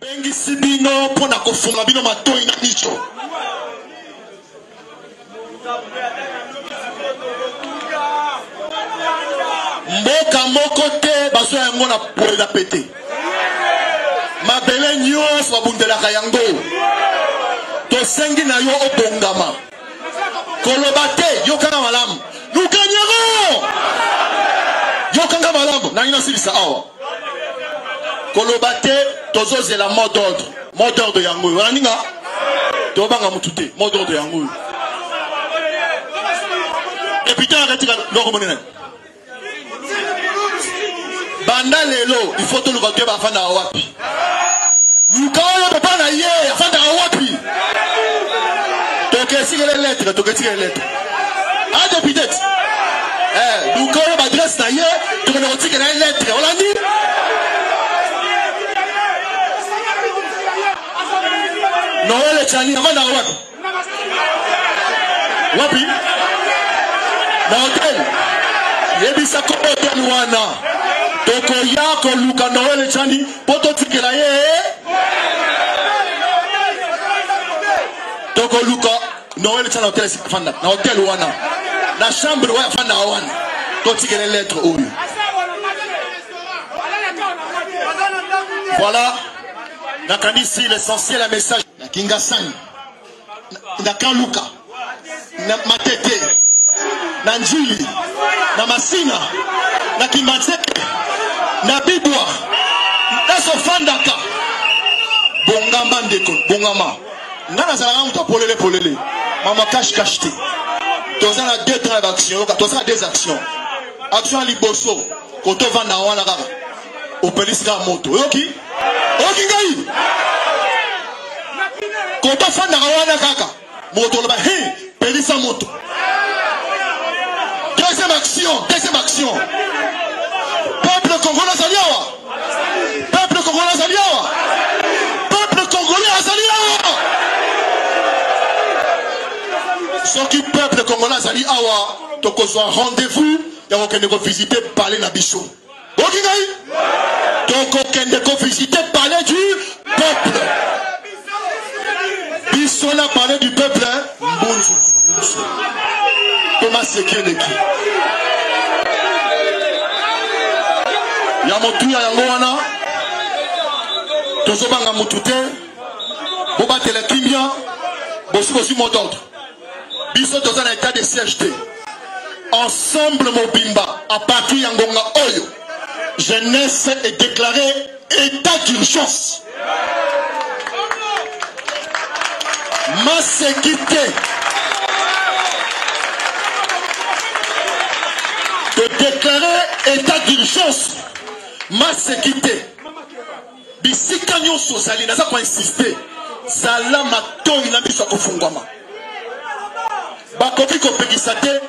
Bengisi bino pona kofunga bino matoi na nicho. Mboka moko te baso yango na poela pete. Mabele nyos babundelaka yango. Tosengi na yo obongama. Kolobate yokanga malamu. Lukanyago. Yokanga malamu na ina silisa awa. Kolobate tozo la mot d'ordre. Mot d'ordre yango. Wana ninga. Tobanga mutute mot d'ordre yango. Et putain arrêtez loko monene. Banda lelo, il faut tout le côté bafanda wapi. Lukayo papa na ye, afanda wapi. Tokesi les lettres, tokesi les lettres. Ah depuis tête. Lukayo adresse na ye, tu me retires les lettres. On l'a dit. Noël Chani afanda wapi. Wapi? Na hotel. Yebisa ko hotel wana. Toko yako luka Noël Chani poto tikela ye. Toko luka Noël Chani hotel fanda na hotel wana. Na chambre wa fanda wana. To tikela lettre oyo. Voilà. Na kanisi l'essentiel la message na Kinga Sang. Na Kaluka. Na Matete. Na Njili. Na Masina. Na Kimatseke. Na Bibwa. Na Sofandaka. Bongamba ndeko. Bongama. Nana zala muta polele. Mama cache te. Toza na deux trains d'action. Toza deux actions. Action liboso. Koto vanda wana kaka. Opelisika moto. Oki? Oki ngai? Koto vanda wana kaka. Moto loba. Hey! Pelisa moto. Deuxième action. Peuple congolais Azaliawa. Peuple congolais Azaliawa. Peuple congolais Azaliawa. Ce qui peuple congolais Azaliawa, donc on soit rendez-vous, il y a aucun visiter parler la bichon. Ok, donc aucun visiter parler du peuple. Bichon a parlé du peuple. Bonjour. Thomas Sekeneki. Yamotu ya yango wana. Tozobanga mutute. Boba telekimia. Bosi mot d'ordre. Biso toza na état de siège. Ensemble Mobimba. À partir yangonga oyo. Jeunesse est déclaré état d'urgence. Ma sécurité. De déclarer état d'urgence. Ma sécurité. Bisika nyonso sali naza ko insister. Sala matoi na biso ko fungwama. Bakoki ko pekisate